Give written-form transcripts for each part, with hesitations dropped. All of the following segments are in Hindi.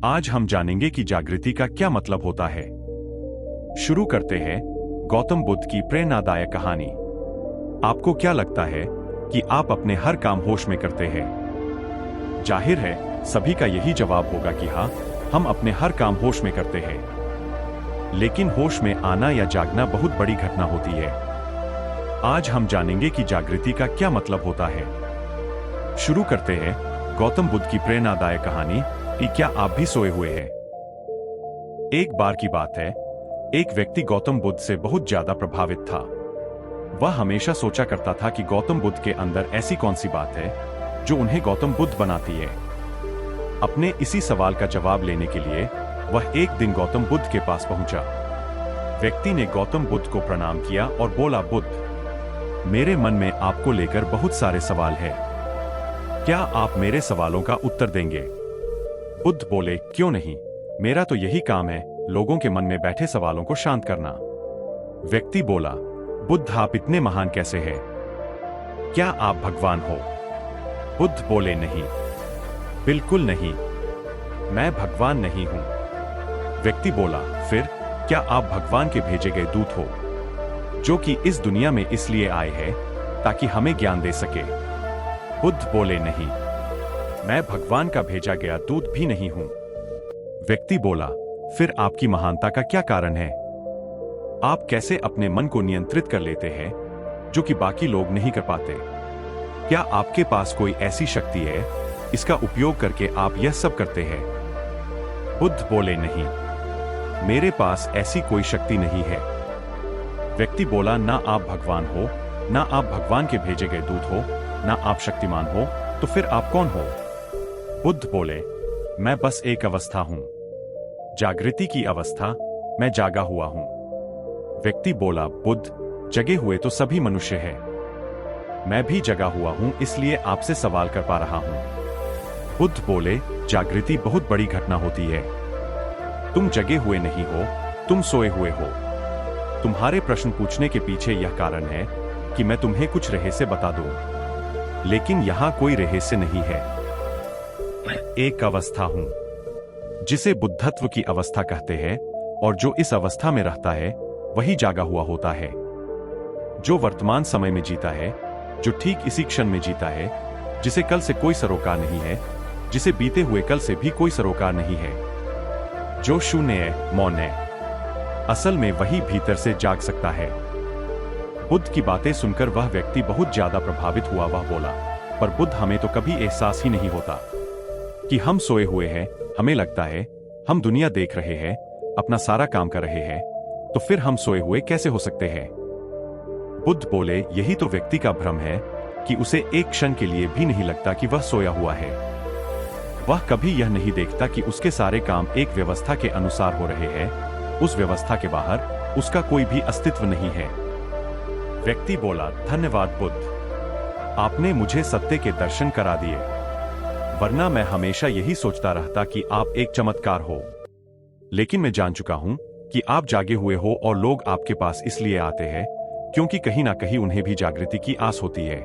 आज हम जानेंगे कि जागृति का क्या मतलब होता है। शुरू करते हैं गौतम बुद्ध की प्रेरणादायक कहानी। आपको क्या लगता है कि आप अपने हर काम होश में करते हैं? जाहिर है सभी का यही जवाब होगा कि हाँ, हम अपने हर काम होश में करते हैं। लेकिन होश में आना या जागना बहुत बड़ी घटना होती है। आज हम जानेंगे कि जागृति का क्या मतलब होता है। शुरू करते हैं गौतम बुद्ध की प्रेरणादायक कहानी कि क्या आप भी सोए हुए हैं। एक बार की बात है, एक व्यक्ति गौतम बुद्ध से बहुत ज्यादा प्रभावित था। वह हमेशा सोचा करता था कि गौतम बुद्ध के अंदर ऐसी कौन सी बात है जो उन्हें गौतम बुद्ध बनाती है। अपने इसी सवाल का जवाब लेने के लिए वह एक दिन गौतम बुद्ध के पास पहुंचा। व्यक्ति ने गौतम बुद्ध को प्रणाम किया और बोला, बुद्ध, मेरे मन में आपको लेकर बहुत सारे सवाल हैं। क्या आप मेरे सवालों का उत्तर देंगे? बुद्ध बोले, क्यों नहीं, मेरा तो यही काम है, लोगों के मन में बैठे सवालों को शांत करना। व्यक्ति बोला, बुद्ध, आप इतने महान कैसे हैं? क्या आप भगवान हो? बुद्ध बोले, नहीं, बिल्कुल नहीं, मैं भगवान नहीं हूं। व्यक्ति बोला, फिर क्या आप भगवान के भेजे गए दूत हो, जो कि इस दुनिया में इसलिए आए हैं ताकि हमें ज्ञान दे सके? बुद्ध बोले, नहीं, मैं भगवान का भेजा गया दूत भी नहीं हूं। व्यक्ति बोला, फिर आपकी महानता का क्या कारण है? आप कैसे अपने मन को नियंत्रित कर लेते हैं जो कि बाकी लोग नहीं कर पाते? क्या आपके पास कोई ऐसी शक्ति है, इसका उपयोग करके आप यह सब करते हैं? बुद्ध बोले, नहीं, मेरे पास ऐसी कोई शक्ति नहीं है। व्यक्ति बोला, ना आप भगवान हो, ना आप भगवान के भेजे गए दूत हो, ना आप शक्तिमान हो, तो फिर आप कौन हो? बुद्ध बोले, मैं बस एक अवस्था हूं, जागृति की अवस्था, मैं जागा हुआ हूं। व्यक्ति बोला, बुद्ध, जगे हुए तो सभी मनुष्य हैं, मैं भी जगा हुआ हूं, इसलिए आपसे सवाल कर पा रहा हूं। बुद्ध बोले, जागृति बहुत बड़ी घटना होती है। तुम जगे हुए नहीं हो, तुम सोए हुए हो। तुम्हारे प्रश्न पूछने के पीछे यह कारण है कि मैं तुम्हें कुछ रहस्य बता दूं, लेकिन यहां कोई रहस्य नहीं है। मैं एक अवस्था हूं जिसे बुद्धत्व की अवस्था कहते हैं, और जो इस अवस्था में रहता है वही जागा हुआ होता है। जो वर्तमान समय में जीता है, जो ठीक इसी क्षण में जीता है, जिसे कल से कोई सरोकार नहीं है, जिसे बीते हुए कल से भी कोई सरोकार नहीं है, जो शून्य है, मौन है, असल में वही भीतर से जाग सकता है। बुद्ध की बातें सुनकर वह व्यक्ति बहुत ज्यादा प्रभावित हुआ। वह बोला, पर बुद्ध, हमें तो कभी एहसास ही नहीं होता कि हम सोए हुए हैं। हमें लगता है हम दुनिया देख रहे हैं, अपना सारा काम कर रहे हैं, तो फिर हम सोए हुए कैसे हो सकते हैं? बुद्ध बोले, यही तो व्यक्ति का भ्रम है कि उसे एक क्षण के लिए भी नहीं लगता कि वह सोया हुआ है। वह कभी यह नहीं देखता कि उसके सारे काम एक व्यवस्था के अनुसार हो रहे हैं, उस व्यवस्था के बाहर उसका कोई भी अस्तित्व नहीं है। व्यक्ति बोला, धन्यवाद बुद्ध, आपने मुझे सत्य के दर्शन करा दिए, वरना मैं हमेशा यही सोचता रहता कि आप एक चमत्कार हो। लेकिन मैं जान चुका हूं कि आप जागे हुए हो, और लोग आपके पास इसलिए आते हैं क्योंकि कहीं ना कहीं उन्हें भी जागृति की आस होती है।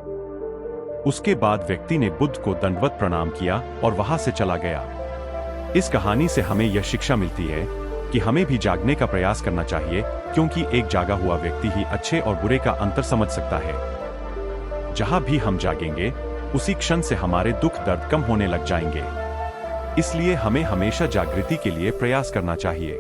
उसके बाद व्यक्ति ने बुद्ध को दंडवत प्रणाम किया और वहां से चला गया। इस कहानी से हमें यह शिक्षा मिलती है कि हमें भी जागने का प्रयास करना चाहिए, क्योंकि एक जागा हुआ व्यक्ति ही अच्छे और बुरे का अंतर समझ सकता है। जहां भी हम जागेंगे, उसी क्षण से हमारे दुख दर्द कम होने लग जाएंगे। इसलिए हमें हमेशा जागृति के लिए प्रयास करना चाहिए।